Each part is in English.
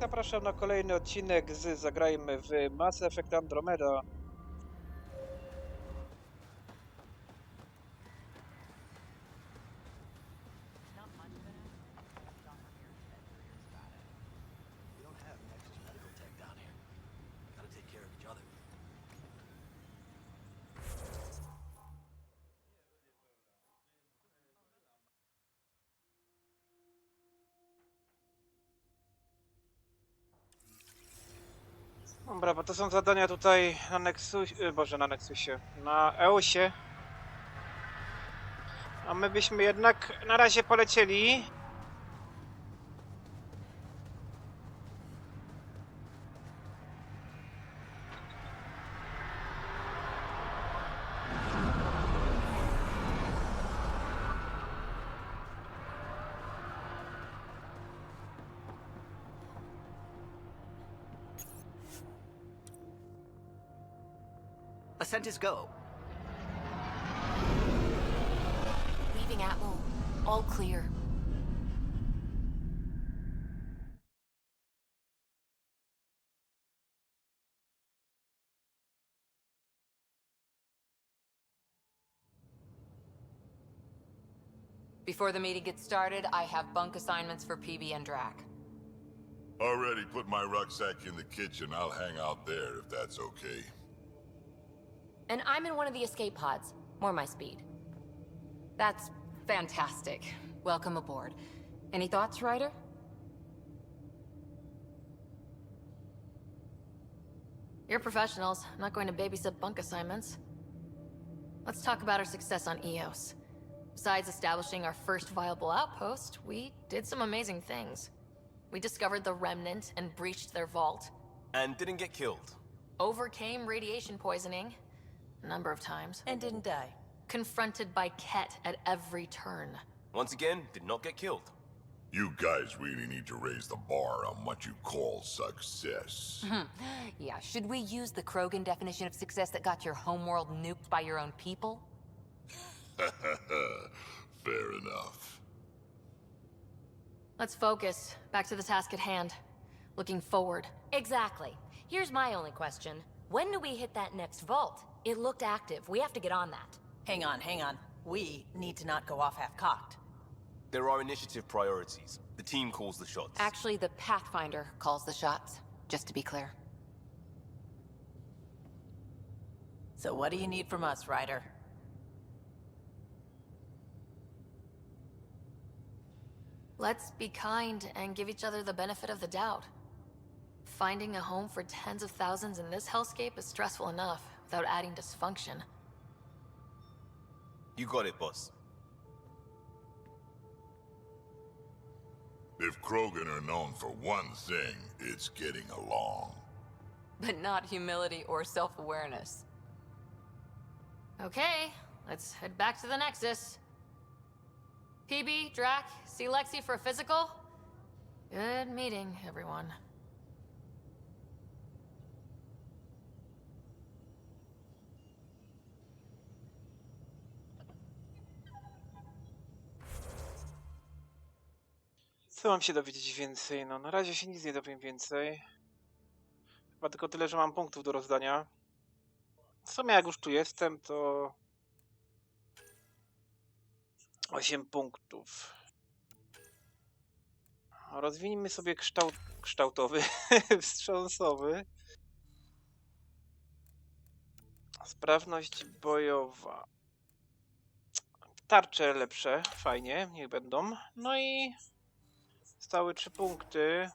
Zapraszam na kolejny odcinek z Zagrajmy w Mass Effect Andromeda. Dobra, bo to są zadania tutaj na Nexusie, na Nexusie, na EOSie. A my byśmy jednak na razie polecieli. Ascent is go. Leaving Atmo. All clear. Before the meeting gets started, I have bunk assignments for PB and Drac. Already put my rucksack in the kitchen. I'll hang out there if that's okay. And I'm in one of the escape pods. More my speed. That's fantastic. Welcome aboard. Any thoughts, Ryder? You're professionals. I'm not going to babysit bunk assignments. Let's talk about our success on EOS. Besides establishing our first viable outpost, we did some amazing things. We discovered the Remnant and breached their vault. And didn't get killed. Overcame radiation poisoning. A number of times. And didn't die. Confronted by Ket at every turn. Once again, did not get killed. You guys really need to raise the bar on what you call success. Yeah, should we use the Krogan definition of success that got your homeworld nuked by your own people? Fair enough. Let's focus. Back to the task at hand. Looking forward. Exactly. Here's my only question. When do we hit that next vault? It looked active. We have to get on that. Hang on. We need to not go off half-cocked. There are initiative priorities. The team calls the shots. Actually, the Pathfinder calls the shots, just to be clear. So what do you need from us, Ryder? Let's be kind and give each other the benefit of the doubt. Finding a home for tens of thousands in this hellscape is stressful enough, without adding dysfunction. You got it, boss. If Krogan are known for one thing, it's getting along. But not humility or self-awareness. Okay, let's head back to the Nexus. PB, Drac, see Lexi for a physical? Good meeting, everyone. Co mam się dowiedzieć więcej? No, na razie się nic nie dowiem więcej. Chyba tylko tyle, że mam punktów do rozdania. W sumie jak już tu jestem, to 8 punktów. Rozwiniemy sobie kształtowy, wstrząsowy. Sprawność bojowa. Tarcze lepsze, fajnie, niech będą. No i stały 3 punkty.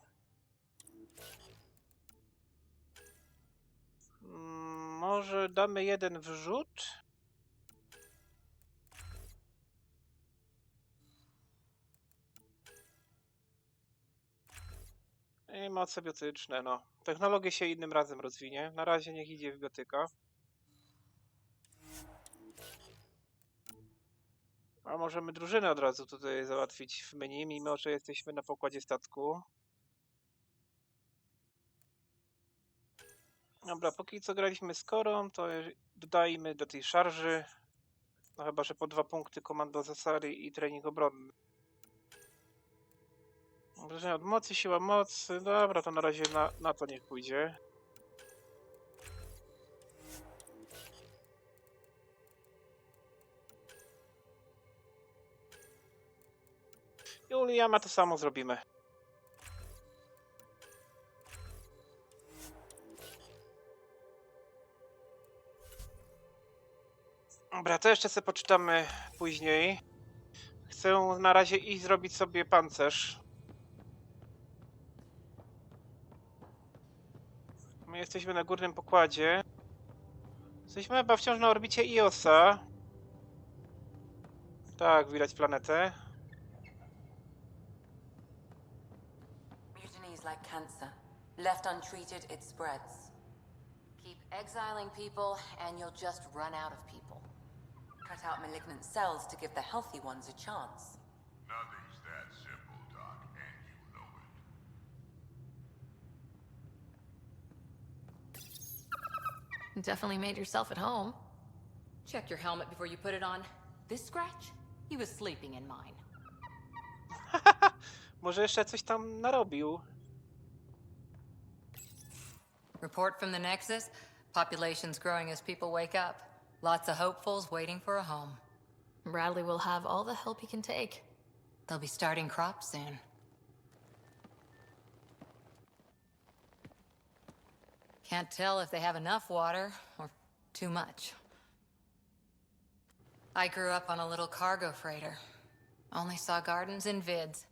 Może damy jeden wrzut. I moce biotyczne, no. Technologię się innym razem rozwinie. Na razie niech idzie w biotyka. A możemy drużynę od razu tutaj załatwić w menu, mimo że jesteśmy na pokładzie statku. Dobra, póki co graliśmy z Korą, to dodajmy do tej szarży. No chyba, że po 2 punkty komando zasady i trening obronny. Obrażenia od mocy, siła mocy. Dobra, to na razie na to niech pójdzie. Juliana to samo zrobimy. Dobra, to jeszcze sobie poczytamy później. Chcę na razie iść zrobić sobie pancerz. My jesteśmy na górnym pokładzie. Jesteśmy chyba wciąż na orbicie Iosa. Tak, widać planetę. Mutiny is like cancer. Left untreated, it spreads. Keep exiling people, and you'll just run out of people. Cut out malignant cells to give the healthy ones a chance. Nothing's that simple, Doc, and you know it. Definitely made yourself at home. Check your helmet before you put it on. This scratch? He was sleeping in mine. Może jeszcze coś tam narobił. Report from the Nexus. Population's growing as people wake up. Lots of hopefuls waiting for a home. Bradley will have all the help he can take. They'll be starting crops soon. Can't tell if they have enough water or too much. I grew up on a little cargo freighter. Only saw gardens in vids,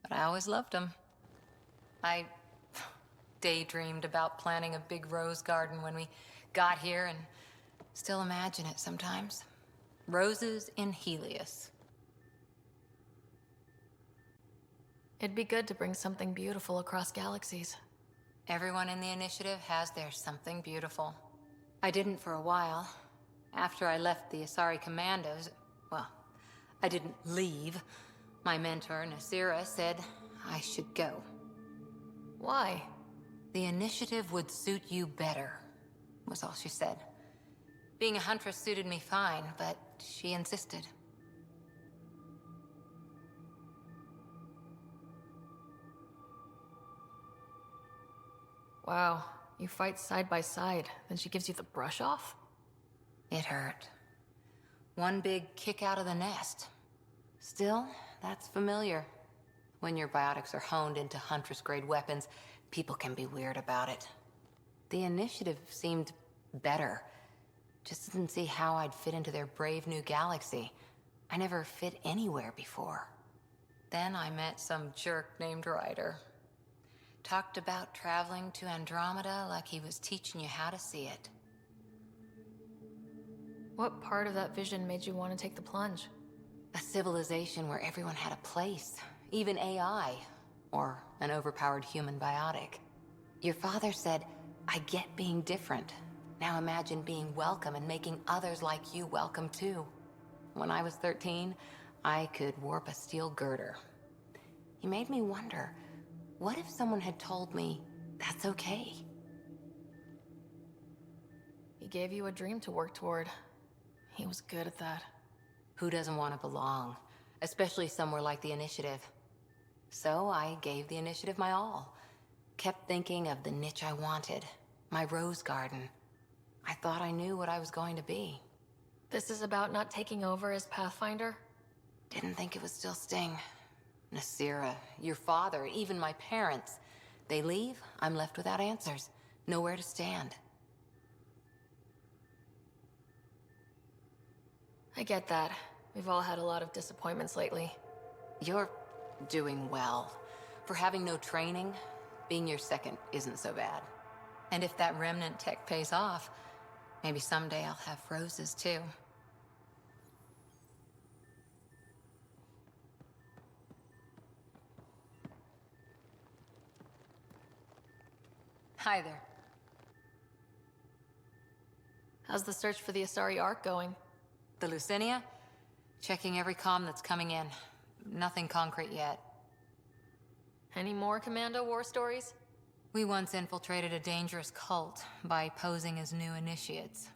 but I always loved them. I daydreamed about planting a big rose garden when we got here and still imagine it sometimes. Roses in Helios. It'd be good to bring something beautiful across galaxies. Everyone in the initiative has their something beautiful. I didn't for a while. After I left the Asari Commandos, well, I didn't leave. My mentor, Nasira, said I should go. Why? The initiative would suit you better, was all she said. Being a huntress suited me fine, but she insisted. Wow, you fight side by side, then she gives you the brush off? It hurt. One big kick out of the nest. Still, that's familiar. When your biotics are honed into Huntress-grade weapons, people can be weird about it. The initiative seemed better. Just didn't see how I'd fit into their brave new galaxy. I never fit anywhere before. Then I met some jerk named Ryder. Talked about traveling to Andromeda like he was teaching you how to see it. What part of that vision made you want to take the plunge? A civilization where everyone had a place, even AI, or an overpowered human biotic. Your father said, I get being different. Now imagine being welcome and making others like you welcome too. When I was 13, I could warp a steel girder. He made me wonder, what if someone had told me that's okay? He gave you a dream to work toward. He was good at that. Who doesn't want to belong? Especially somewhere like the Initiative. So I gave the Initiative my all. Kept thinking of the niche I wanted. My rose garden. I thought I knew what I was going to be. This is about not taking over as Pathfinder? Didn't think it would still sting. Nasira, your father, even my parents. They leave, I'm left without answers. Nowhere to stand. I get that. We've all had a lot of disappointments lately. You're doing well. For having no training, being your second isn't so bad. And if that remnant tech pays off, maybe someday I'll have roses too. Hi there. How's the search for the Asari Ark going? The Lucinia? Checking every comm that's coming in. Nothing concrete yet. Any more Commando war stories? We once infiltrated a dangerous cult by posing as new initiates.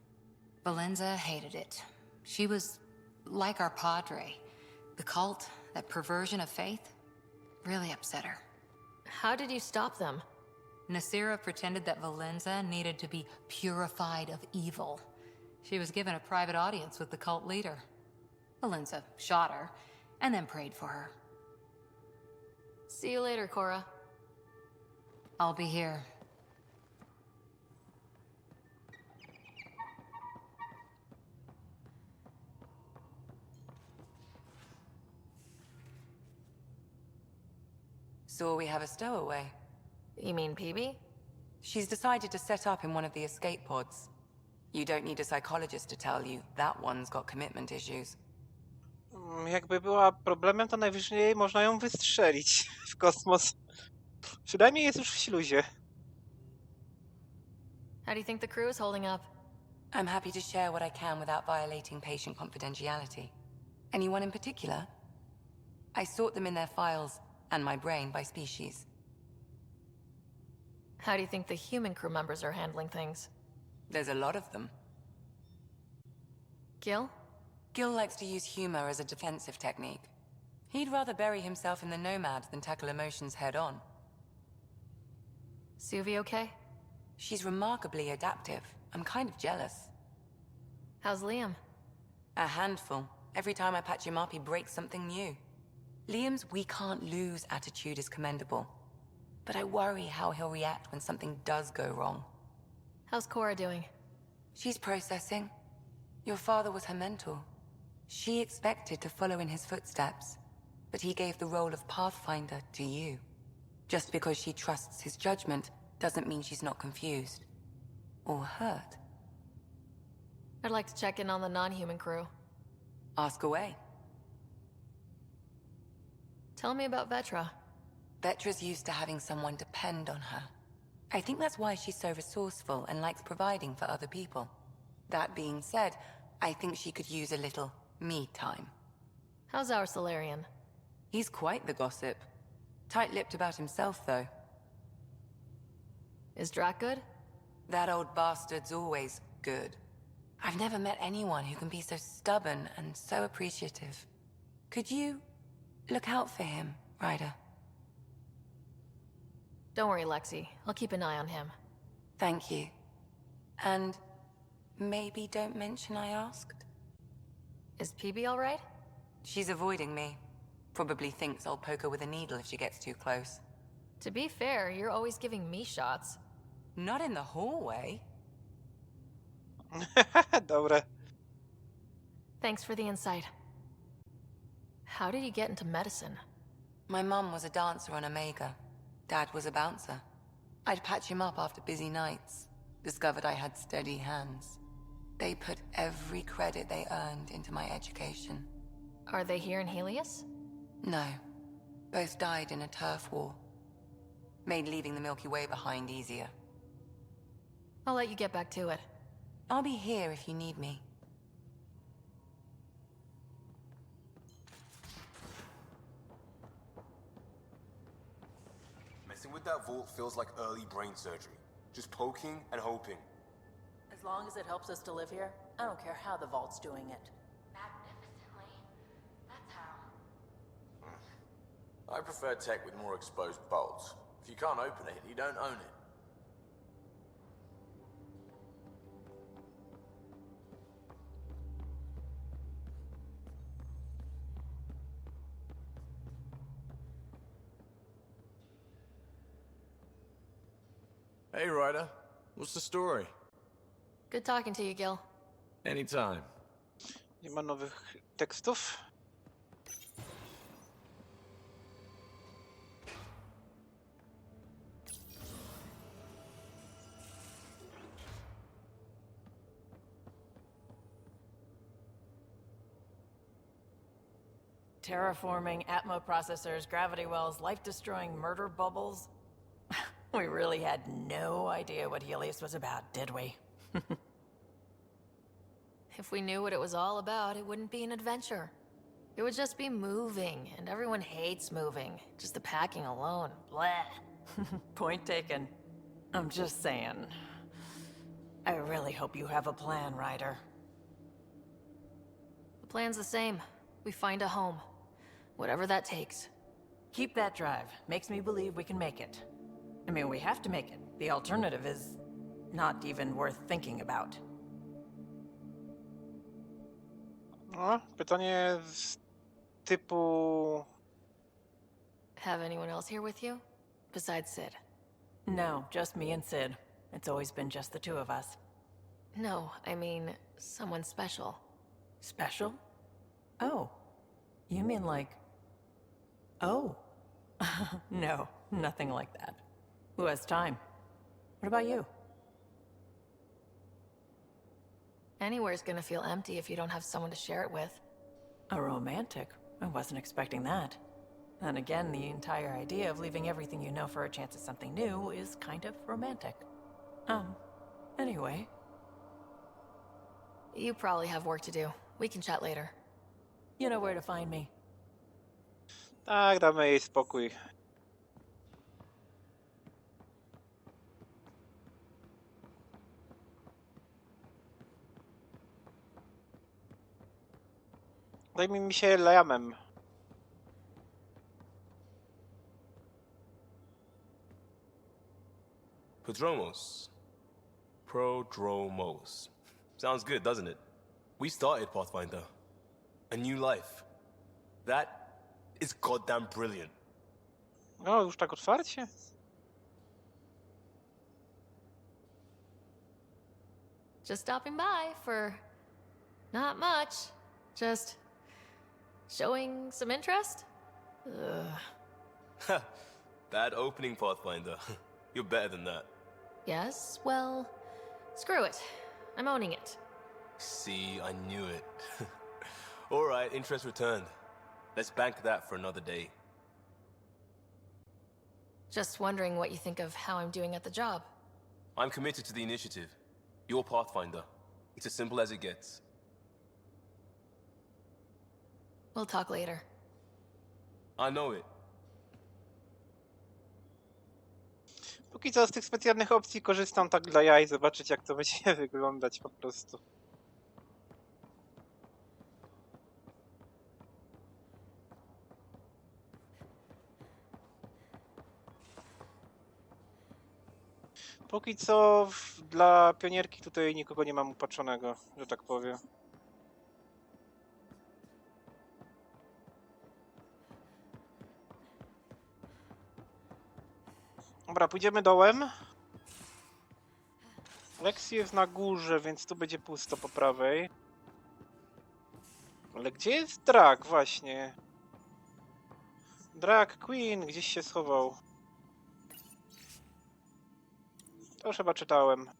Valenza hated it. She was like our padre. The cult, that perversion of faith, Really upset her. How did you stop them? Nasira pretended that Valenza needed to be purified of evil. She was given a private audience with the cult leader. Valenza shot her, and then prayed for her. See you later, Cora. I'll be here. So we have a stowaway. You mean PB? She's decided to set up in one of the escape pods. You don't need a psychologist to tell you that one's got commitment issues. Jakby była problemem, to najwyżej można ją wystrzelić w kosmos. Przynajmniej jest już w śluzie. How do you think the crew is holding up? I'm happy to share what I can without violating patient confidentiality. Anyone in particular? I sort them in their files and my brain by species. How do you think the human crew members are handling things? There's a lot of them. Gil? Gil likes to use humor as a defensive technique. He'd rather bury himself in the Nomad than tackle emotions head-on. Suvi okay? She's remarkably adaptive. I'm kind of jealous. How's Liam? A handful. Every time I patch him up, he breaks something new. Liam's we can't lose attitude is commendable. But I worry how he'll react when something does go wrong. How's Cora doing? She's processing. Your father was her mentor. She expected to follow in his footsteps, but he gave the role of Pathfinder to you. Just because she trusts his judgment doesn't mean she's not confused. Or hurt. I'd like to check in on the non-human crew. Ask away. Tell me about Vetra. Vetra's used to having someone depend on her. I think that's why she's so resourceful and likes providing for other people. That being said, I think she could use a little me time. How's our Solarian? He's quite the gossip. Tight-lipped about himself, though. Is Drac good? That old bastard's always good. I've never met anyone who can be so stubborn and so appreciative. Could you look out for him, Ryder? Don't worry, Lexi. I'll keep an eye on him. Thank you. And maybe don't mention I asked? Is PB all right? She's avoiding me. Probably thinks I'll poke her with a needle if she gets too close. To be fair, you're always giving me shots. Not in the hallway. Dobre. Thanks for the insight. How did you get into medicine? My mum was a dancer on Omega. Dad was a bouncer. I'd patch him up after busy nights. Discovered I had steady hands. They put every credit they earned into my education. Are they here in Helios? No. Both died in a turf war. Made leaving the Milky Way behind easier. I'll let you get back to it. I'll be here if you need me. Messing with that vault feels like early brain surgery. Just poking and hoping. As long as it helps us to live here, I don't care how the vault's doing it. Magnificently. That's how. I prefer tech with more exposed bolts. If you can't open it, you don't own it. Hey, Ryder. What's the story? Good talking to you, Gil. Anytime. Nie ma nowych tekstów. Terraforming, Atmo processors, gravity wells, life-destroying murder bubbles. We really had no idea what Helios was about, did we? If we knew what it was all about, it wouldn't be an adventure. It would just be moving, and everyone hates moving. Just the packing alone. Bleh. Point taken. I'm just saying. I really hope you have a plan, Ryder. The plan's the same. We find a home. Whatever that takes. Keep that drive. Makes me believe we can make it. I mean, we have to make it. The alternative is not even worth thinking about. No, pytanie z typu... Have anyone else here with you? Besides Sid? No, just me and Sid. It's always been just the two of us. No, I mean, someone special. Special? Oh. You mean like... Oh. No, nothing like that. Who has time? What about you? Anywhere's gonna feel empty if you don't have someone to share it with. A romantic? I wasn't expecting that. And again, the entire idea of leaving everything you know for a chance at something new is kind of romantic. Anyway. You probably have work to do. We can chat later. You know where to find me. Tak, damy jej spokój. Zajmij mi się Liamem. Prodromos. Sounds good, doesn't it? We started Pathfinder. A new life. That is goddamn brilliant. O, już tak otwarcie? Just stopping by for not much. Just showing some interest? Ugh. That opening, Pathfinder. You're better than that. Yes, well, screw it. I'm owning it. See, I knew it. All right, interest returned. Let's bank that for another day. Just wondering what you think of how I'm doing at the job. I'm committed to the initiative. You're Pathfinder. It's as simple as it gets. We'll talk later. I know it. Póki co z tych specjalnych opcji korzystam tak dla jaj, zobaczyć jak to będzie wyglądać po prostu. Póki co dla pionierki tutaj nikogo nie mam upatrzonego, że tak powiem. Dobra, pójdziemy dołem. Lexi jest na górze, więc tu będzie pusto po prawej. Ale gdzie jest Drag właśnie? Drag Queen gdzieś się schował. To już chyba czytałem.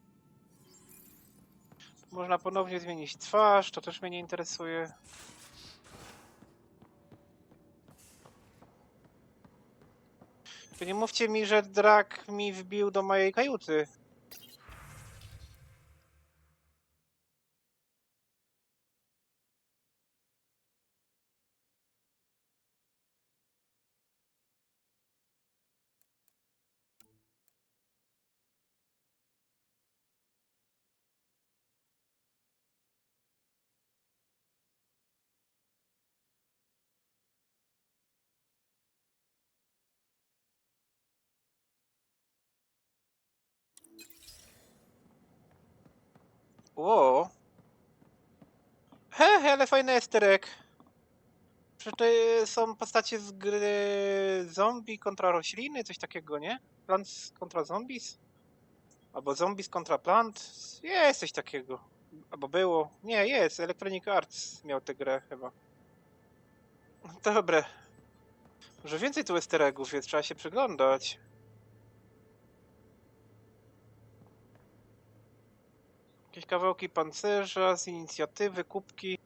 Można ponownie zmienić twarz, to też mnie nie interesuje. Tylko nie mówcie mi, że Drag mi wbił do mojej kajuty. Ło. He, ale fajny esterek. Przecież to są postacie z gry zombie kontra rośliny, coś takiego, nie? Plants kontra zombies? Albo zombies kontra plant? Jest coś takiego. Albo było. Nie, jest. Electronic Arts miał tę grę chyba. Dobre. Może więcej tu easter-eggów jest, trzeba się przyglądać. Jakieś kawałki pancerza z inicjatywy, kubki.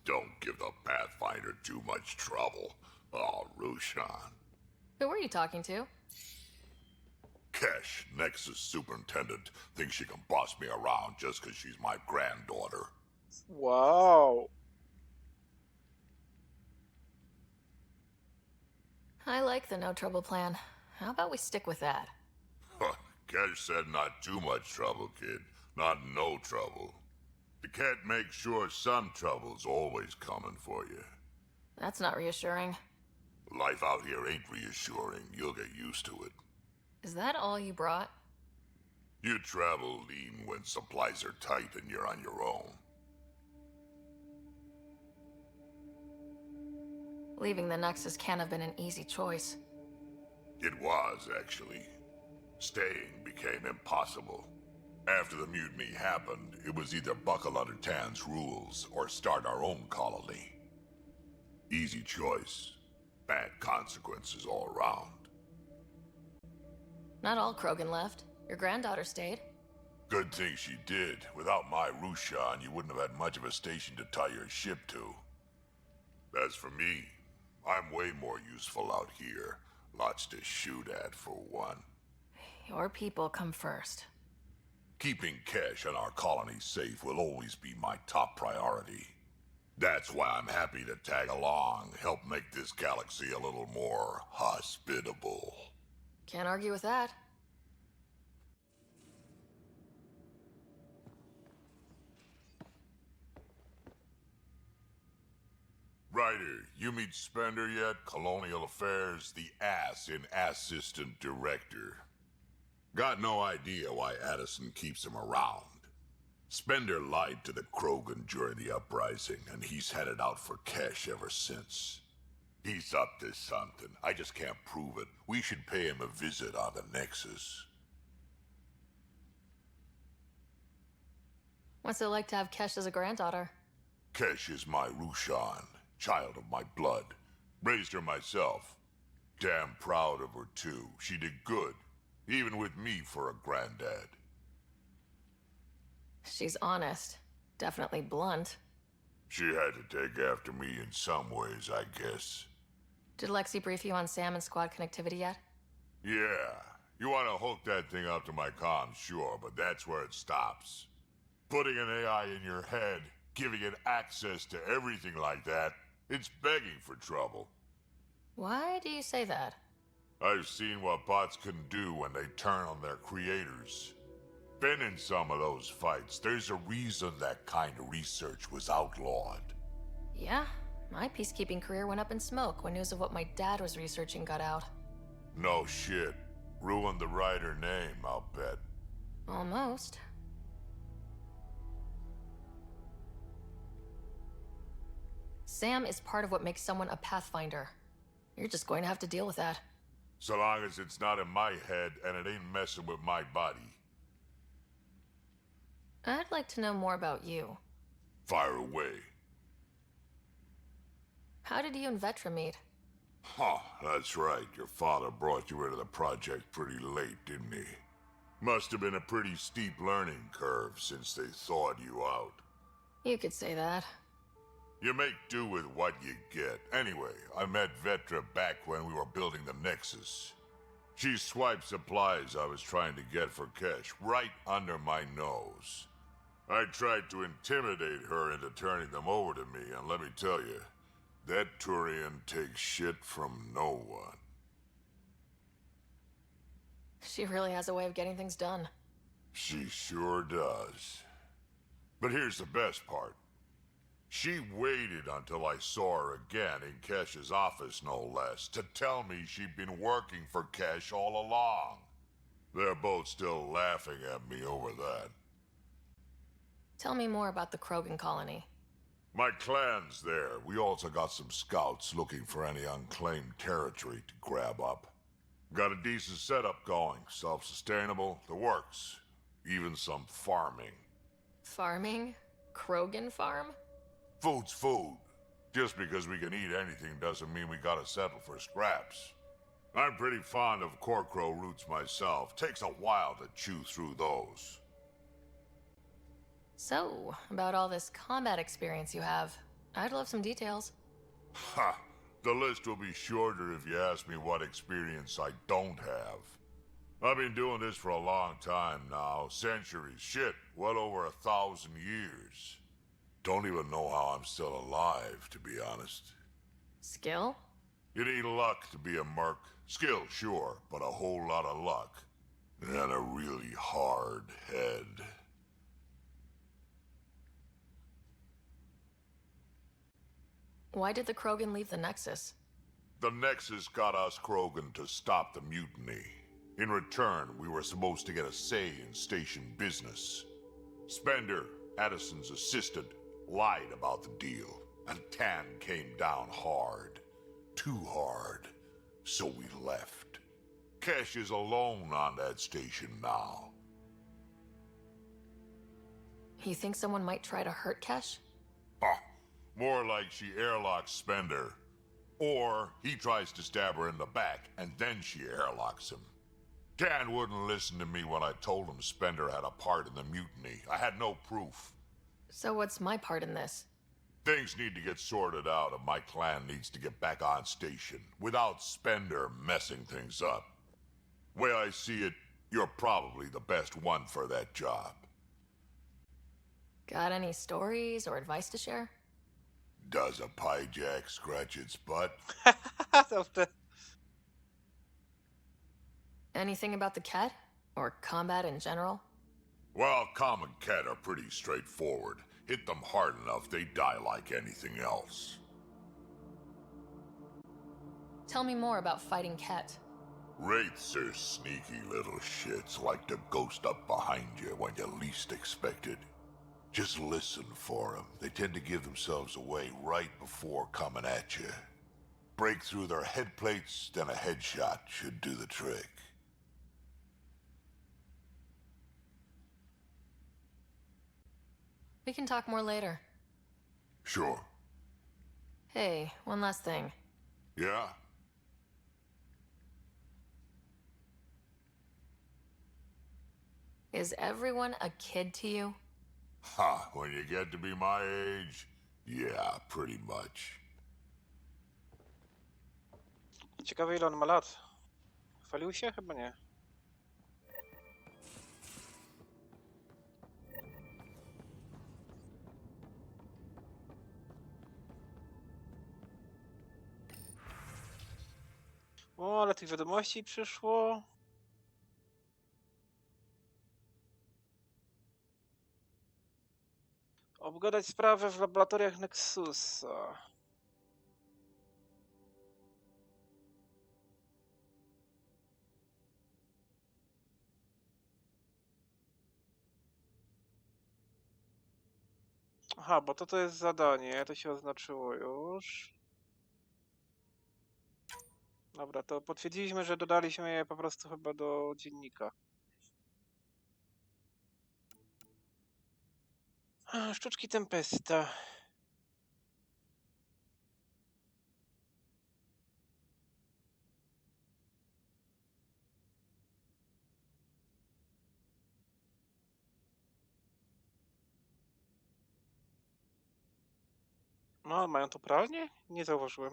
Don't give the Pathfinder too much trouble. Oh, Rushan. Who were you talking to? Kesh, Nexus superintendent, thinks she can boss me around just because she's my granddaughter. Wow. I like the no trouble plan. How about we stick with that? Cash said not too much trouble, kid. Not no trouble. The cat makes sure some trouble's always coming for you. That's not reassuring. Life out here ain't reassuring. You'll get used to it. Is that all you brought? You travel lean when supplies are tight and you're on your own. Leaving the Nexus can't have been an easy choice. It was, actually. Staying became impossible. After the mutiny happened, it was either buckle under Tan's rules or start our own colony. Easy choice. Bad consequences all around. Not all Krogan left. Your granddaughter stayed. Good thing she did. Without my Rushan, you wouldn't have had much of a station to tie your ship to. As for me, I'm way more useful out here. Lots to shoot at, for one. Your people come first. Keeping Kesh and our colony safe will always be my top priority. That's why I'm happy to tag along, help make this galaxy a little more hospitable. Can't argue with that. Ryder, you meet Spender yet? Colonial Affairs, the ass in Assistant Director. Got no idea why Addison keeps him around. Spender lied to the Krogan during the uprising, and he's headed out for cash ever since. He's up to something. I just can't prove it. We should pay him a visit on the Nexus. What's it like to have Kesh as a granddaughter? Kesh is my Rushan, child of my blood. Raised her myself. Damn proud of her, too. She did good, even with me for a granddad. She's honest. Definitely blunt. She had to take after me in some ways, I guess. Did Lexi brief you on Sam and squad connectivity yet? Yeah. You want to hook that thing up to my comms, sure, but that's where it stops. Putting an AI in your head, giving it access to everything like that, it's begging for trouble. Why do you say that? I've seen what bots can do when they turn on their creators. Been in some of those fights. There's a reason that kind of research was outlawed. Yeah, my peacekeeping career went up in smoke when news of what my dad was researching got out. No shit. Ruined the Ryder name, I'll bet. Almost. Sam is part of what makes someone a Pathfinder. You're just going to have to deal with that. So long as it's not in my head and it ain't messing with my body. I'd like to know more about you. Fire away. How did you and Vetra meet? Huh, that's right. Your father brought you into the project pretty late, didn't he? Must have been a pretty steep learning curve since they thawed you out. You could say that. You make do with what you get. Anyway, I met Vetra back when we were building the Nexus. She swiped supplies I was trying to get for Kesh right under my nose. I tried to intimidate her into turning them over to me, and let me tell you, that Turian takes shit from no one. She really has a way of getting things done. She sure does. But here's the best part. She waited until I saw her again in Kesh's office, no less, to tell me she'd been working for Kesh all along. They're both still laughing at me over that. Tell me more about the Krogan colony. My clan's there. We also got some scouts looking for any unclaimed territory to grab up. Got a decent setup going. Self-sustainable, the works. Even some farming. Farming? Krogan farm? Food's food. Just because we can eat anything doesn't mean we gotta settle for scraps. I'm pretty fond of Corcrow roots myself. Takes a while to chew through those. So, about all this combat experience you have, I'd love some details. Ha! The list will be shorter if you ask me what experience I don't have. I've been doing this for a long time now. Centuries. Shit, well over 1,000 years. Don't even know how I'm still alive, to be honest. Skill? You need luck to be a merc. Skill, sure, but a whole lot of luck. And a really hard head. Why did the Krogan leave the Nexus? The Nexus got us Krogan to stop the mutiny. In return, we were supposed to get a say in station business. Spender, Addison's assistant, lied about the deal, and Tan came down hard. Too hard. So we left. Kesh is alone on that station now. You think someone might try to hurt Kesh? Ah, more like she airlocks Spender. Or he tries to stab her in the back, and then she airlocks him. Dan wouldn't listen to me when I told him Spender had a part in the mutiny. I had no proof. So what's my part in this? Things need to get sorted out, and my clan needs to get back on station, without Spender messing things up. Way I see it, you're probably the best one for that job. Got any stories or advice to share? Does a pie jack scratch its butt? Dobrze. Anything about the Ket? Or combat in general? Well, common Ket are pretty straightforward. Hit them hard enough, they die like anything else. Tell me more about fighting Ket. Wraiths are sneaky little shits, like to ghost up behind you when you least expect it. Just listen for them. They tend to give themselves away right before coming at you. Break through their head plates, then a headshot should do the trick. We can talk more later. Sure. Hey, one last thing. Yeah? Is everyone a kid to you? Ha, when you get to be my age, yeah, pretty much. Ciekawe ile on ma lat. Chwalił się? Chyba nie. O, ale tych wiadomości przyszło. Obgadać sprawę w laboratoriach Nexusa. Aha, bo to jest zadanie, to się oznaczyło już. Dobra, to potwierdziliśmy, że dodaliśmy je po prostu chyba do dziennika. Sztuczki Tempesta. No, mają to pralnię? Nie zauważyłem.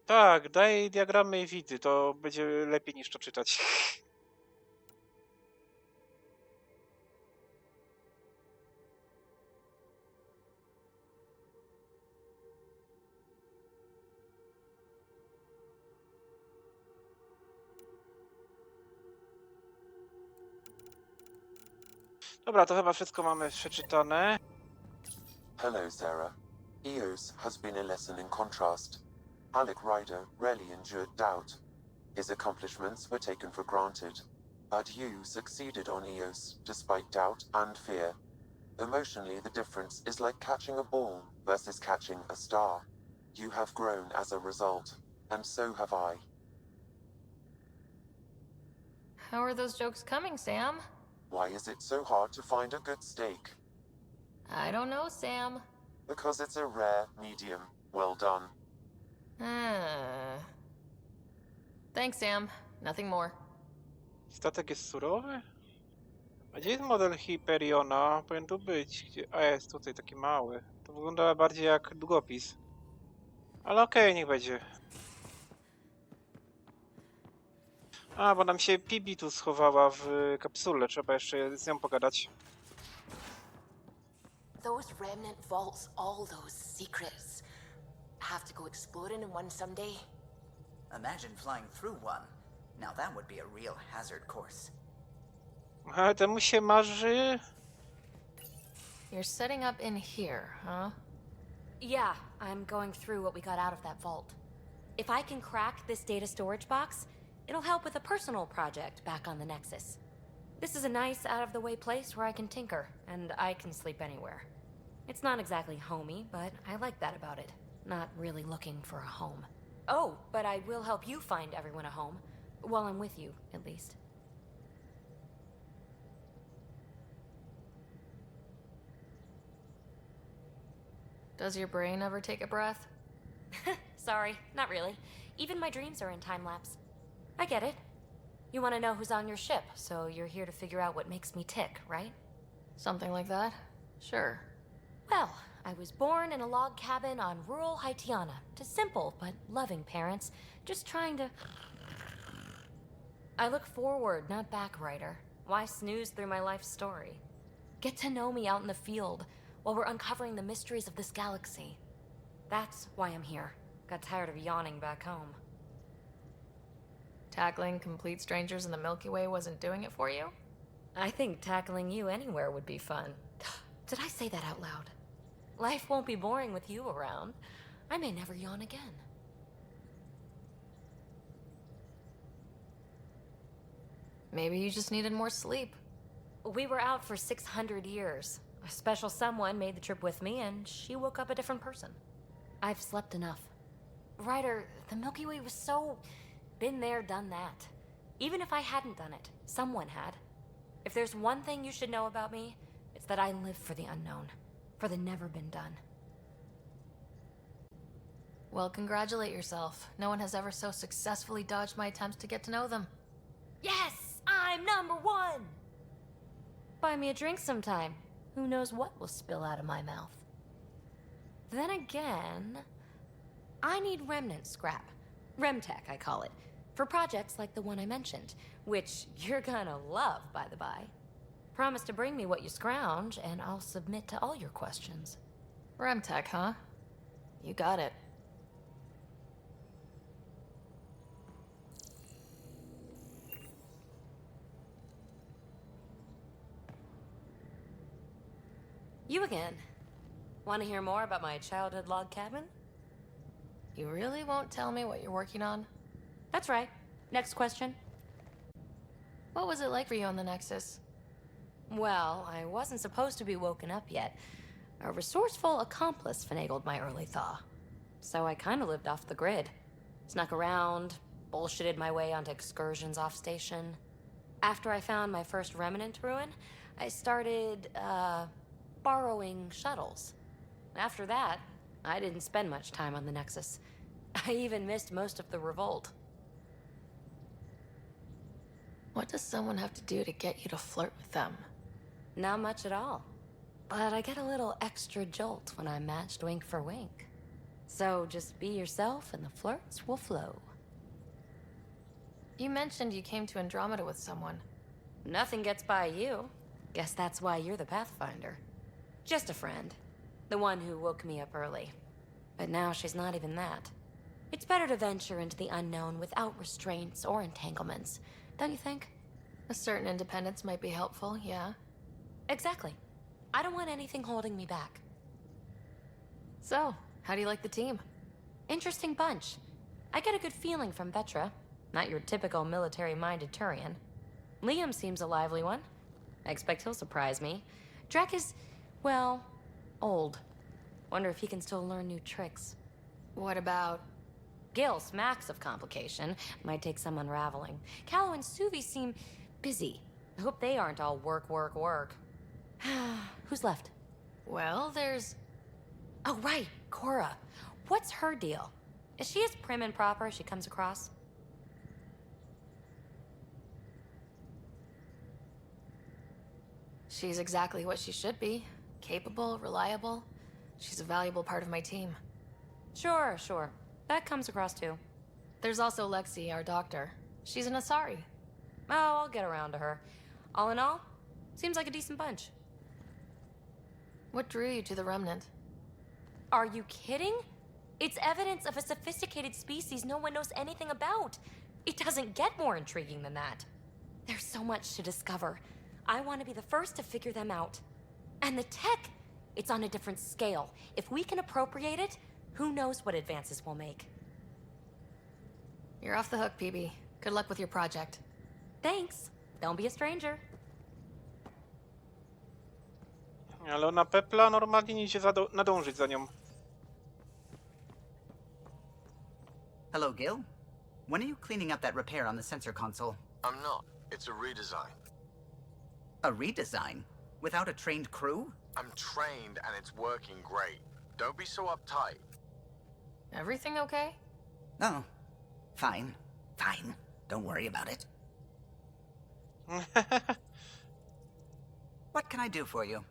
Tak, daj diagramy i widy, to będzie lepiej niż to czytać. Dobra, to chyba wszystko mamy przeczytane. Hello, Sarah. Eos has been a lesson in contrast. Alec Ryder rarely endured doubt. His accomplishments were taken for granted. But you succeeded on Eos, despite doubt and fear. Emotionally, the difference is like catching a ball versus catching a star. You have grown as a result, and so have I. How are those jokes coming, Sam? Why is it so hard to find a good steak? I don't know, Sam. Because it's a rare medium. Well done. Thanks, Sam. Nothing more. Statek jest surowy? A gdzie jest model Hyperiona? Powinien tu być. A jest tutaj taki mały. To wygląda bardziej jak długopis. Ale okej, niech będzie. A, bo nam się Pibi tu schowała w kapsule. Trzeba jeszcze z nią pogadać. Those remnant vaults, all those secrets. Have to go exploring in one someday. Imagine flying through one. Now that would be a real hazard course. Ale temu się marzy... You're setting up in here, huh? Yeah, I'm going through what we got out of that vault. If I can crack this data storage box, it'll help with a personal project back on the Nexus. This is a nice, out-of-the-way place where I can tinker, and I can sleep anywhere. It's not exactly homey, but I like that about it. Not really looking for a home. Oh, but I will help you find everyone a home. While I'm with you, at least. Does your brain ever take a breath? Sorry, not really. Even my dreams are in time-lapse. I get it. You want to know who's on your ship, so you're here to figure out what makes me tick, right? Something like that? Sure. Well, I was born in a log cabin on rural Haitiana to simple but loving parents, just trying to... I look forward, not back, writer. Why snooze through my life story? Get to know me out in the field while we're uncovering the mysteries of this galaxy. That's why I'm here. Got tired of yawning back home. Tackling complete strangers in the Milky Way wasn't doing it for you? I think tackling you anywhere would be fun. Did I say that out loud? Life won't be boring with you around. I may never yawn again. Maybe you just needed more sleep. We were out for 600 years. A special someone made the trip with me, and she woke up a different person. I've slept enough. Ryder, the Milky Way was so... been there, done that. Even if I hadn't done it, someone had. If there's one thing you should know about me, it's that I live for the unknown. For the never been done. Well, congratulate yourself. No one has ever so successfully dodged my attempts to get to know them. Yes! I'm #1! Buy me a drink sometime. Who knows what will spill out of my mouth. Then again... I need remnant scrap. Remtech, I call it. For projects like the one I mentioned. Which you're gonna love, by the by. Promise to bring me what you scrounge, and I'll submit to all your questions. Remtech, huh? You got it. You again. Want to hear more about my childhood log cabin? You really won't tell me what you're working on? That's right. Next question. What was it like for you on the Nexus? Well, I wasn't supposed to be woken up yet. A resourceful accomplice finagled my early thaw. So I kind of lived off the grid. Snuck around, bullshitted my way onto excursions off station. After I found my first remnant ruin, I started, borrowing shuttles. After that, I didn't spend much time on the Nexus. I even missed most of the revolt. What does someone have to do to get you to flirt with them? Not much at all. But I get a little extra jolt when I'm matched wink for wink. So just be yourself and the flirts will flow. You mentioned you came to Andromeda with someone. Nothing gets by you. Guess that's why you're the Pathfinder. Just a friend. The one who woke me up early. But now she's not even that. It's better to venture into the unknown without restraints or entanglements, don't you think? A certain independence might be helpful, yeah. Exactly. I don't want anything holding me back. So, how do you like the team? Interesting bunch. I get a good feeling from Vetra. Not your typical military-minded Turian. Liam seems a lively one. I expect he'll surprise me. Drek is, well, old. Wonder if he can still learn new tricks. What about... Gil smacks of complication. Might take some unraveling. Callow and Suvi seem busy. I hope they aren't all work, work, work. Who's left? Well, there's... Oh, right, Cora. What's her deal? Is she as prim and proper as she comes across? She's exactly what she should be. Capable, reliable. She's a valuable part of my team. Sure, sure. That comes across too. There's also Lexi, our doctor. She's an Asari. Oh, I'll get around to her. All in all, seems like a decent bunch. What drew you to the Remnant? Are you kidding? It's evidence of a sophisticated species no one knows anything about. It doesn't get more intriguing than that. There's so much to discover. I want to be the first to figure them out. And the tech, it's on a different scale. If we can appropriate it, who knows what advances we'll make. You're off the hook, PB. Good luck with your project. Thanks. Don't be a stranger. Ale ona pepla normalnie nie idzie nadążyć za nią. Hello, Gil. When are you cleaning up that repair on the sensor console? I'm not. It's a redesign. A redesign? Without a trained crew? I'm trained and it's working great. Don't be so uptight. Everything okay? Oh, fine. Fine. Don't worry about it. What can I do for you?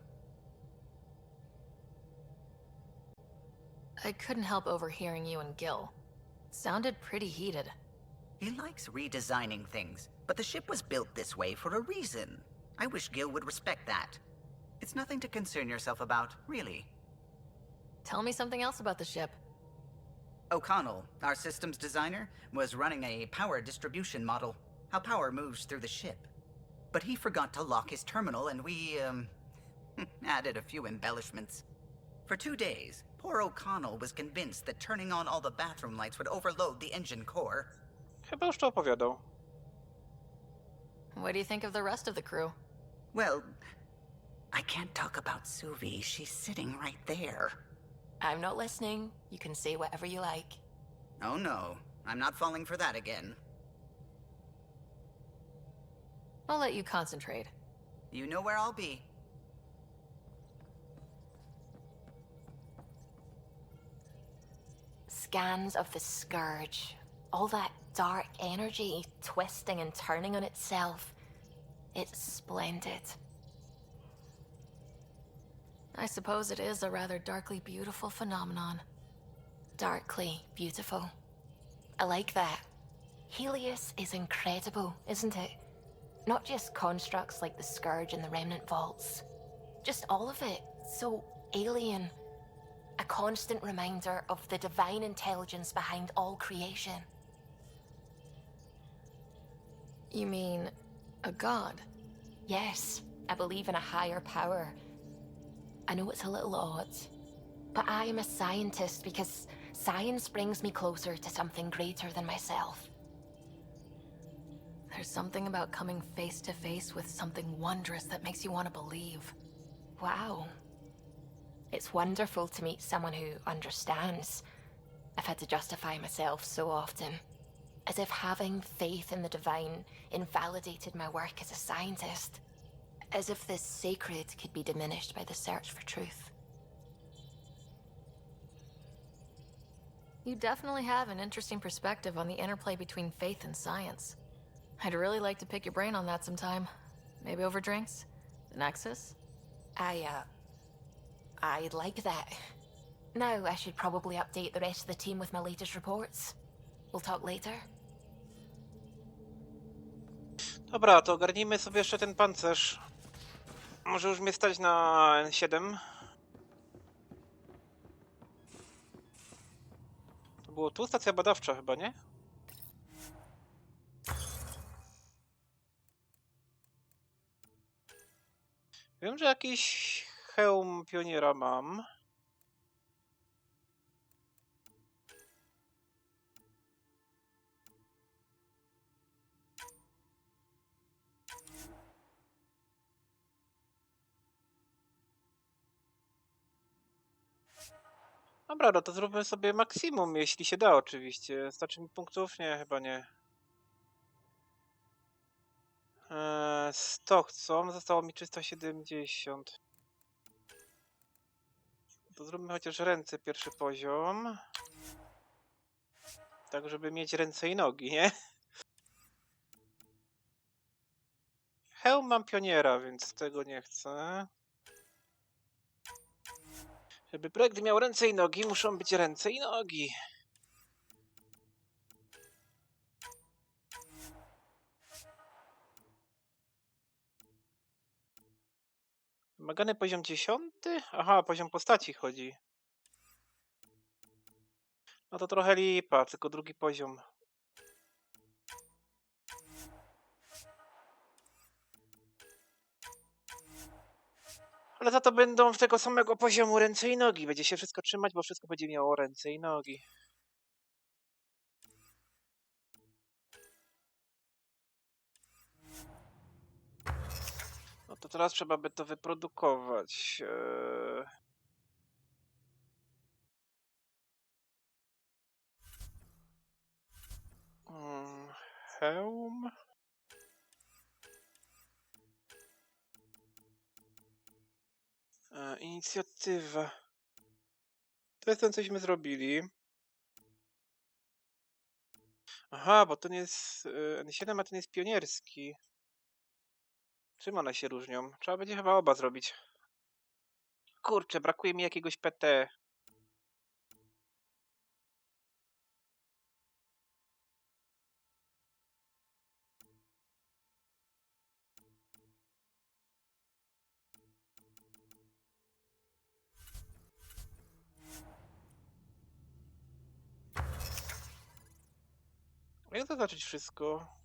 I couldn't help overhearing you and Gil. It sounded pretty heated. He likes redesigning things, but the ship was built this way for a reason. I wish Gil would respect that. It's nothing to concern yourself about, really. Tell me something else about the ship. O'Connell, our systems designer, was running a power distribution model, how power moves through the ship. But he forgot to lock his terminal and we, added a few embellishments. For 2 days, poor O'Connell was convinced that turning on all the bathroom lights would overload the engine core. Chyba już to opowiadał. What do you think of the rest of the crew? Well, I can't talk about Suvi. She's sitting right there. I'm not listening. You can say whatever you like. Oh no, I'm not falling for that again. I'll let you concentrate. You know where I'll be. Scans of the Scourge. All that dark energy twisting and turning on itself. It's splendid. I suppose it is a rather darkly beautiful phenomenon. Darkly beautiful. I like that. Helios is incredible, isn't it? Not just constructs like the Scourge and the Remnant Vaults. Just all of it. So alien. A constant reminder of the divine intelligence behind all creation. You mean a god? Yes, I believe in a higher power. I know it's a little odd, but I am a scientist because science brings me closer to something greater than myself. There's something about coming face to face with something wondrous that makes you want to believe. Wow. It's wonderful to meet someone who understands. I've had to justify myself so often, as if having faith in the divine invalidated my work as a scientist. As if the sacred could be diminished by the search for truth. You definitely have an interesting perspective on the interplay between faith and science. I'd really like to pick your brain on that sometime. Maybe over drinks? The Nexus? I'd like that. Now I should probably update the rest of the team with my latest reports. We'll talk later. Dobra, to ogarnijmy sobie jeszcze ten pancerz. Może już mnie stać na N7. To było tu stacja badawcza chyba, nie? Wiem, że jakiś hełm pioniera mam. Dobra, no to zróbmy sobie maksimum, jeśli się da oczywiście. Starczy mi punktów? Nie, chyba nie. 100 chcą, zostało mi 370. To zróbmy chociaż ręce pierwszy poziom. Tak, żeby mieć ręce i nogi, nie? Hełm mam pioniera, więc tego nie chcę. Żeby projekt miał ręce i nogi, muszą być ręce i nogi. Wymagany poziom 10? Aha, poziom postaci chodzi. No to trochę lipa, tylko drugi poziom. Ale za to będą w tego samego poziomu ręce i nogi. Będzie się wszystko trzymać, bo wszystko będzie miało ręce i nogi. No to teraz trzeba by to wyprodukować. Hełm. Inicjatywa. To jest ten, cośmy zrobili. Aha, bo ten jest N7, a ten jest pionierski. Czym one się różnią? Trzeba będzie chyba oba zrobić. Kurczę, brakuje mi jakiegoś PT. Jak zaznaczyć wszystko?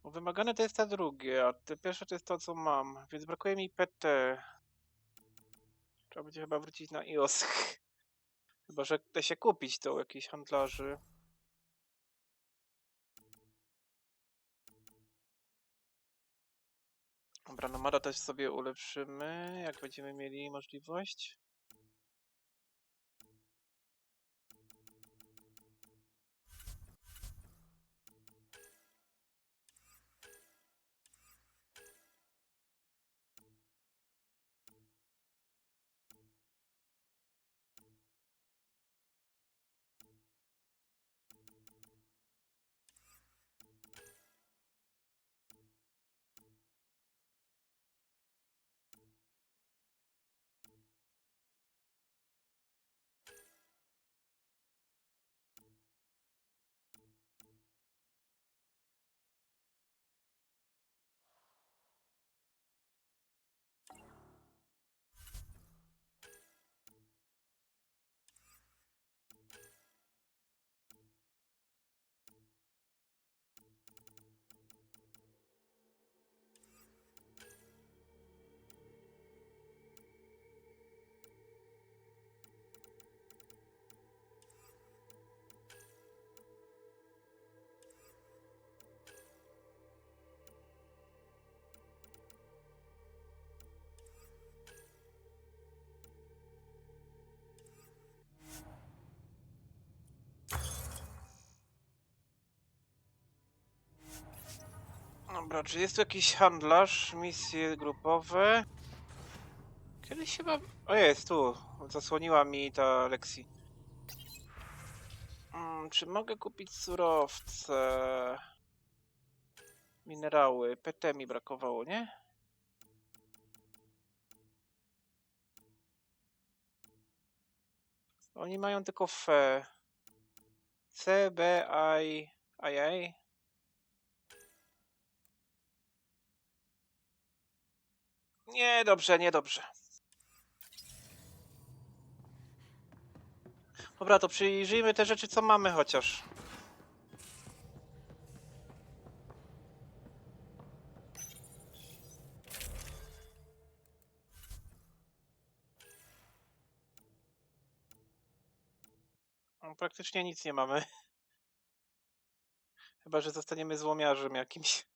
Bo wymagane to jest ta drugie, a te pierwsze to jest to, co mam. Więc brakuje mi PT. Trzeba będzie chyba wrócić na iOS. Chyba, że da się kupić to u jakichś handlarzy. Dobra, nomada też sobie ulepszymy, jak będziemy mieli możliwość. Dobra, czy jest tu jakiś handlarz? Misje grupowe? Kiedyś chyba... O, jest tu. Zasłoniła mi ta Lexi. Czy mogę kupić surowce? Minerały. PT mi brakowało, nie? Oni mają tylko fe. C, B, I, I. Nie, dobrze, nie dobrze. Dobra, to przyjrzyjmy te rzeczy, co mamy chociaż. No, praktycznie nic nie mamy. Chyba że zostaniemy złomiarzem jakimś.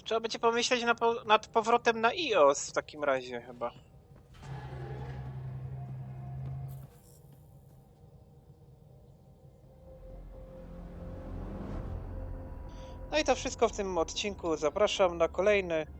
Trzeba będzie pomyśleć nad powrotem na iOS w takim razie chyba. No i to wszystko w tym odcinku. Zapraszam na kolejny.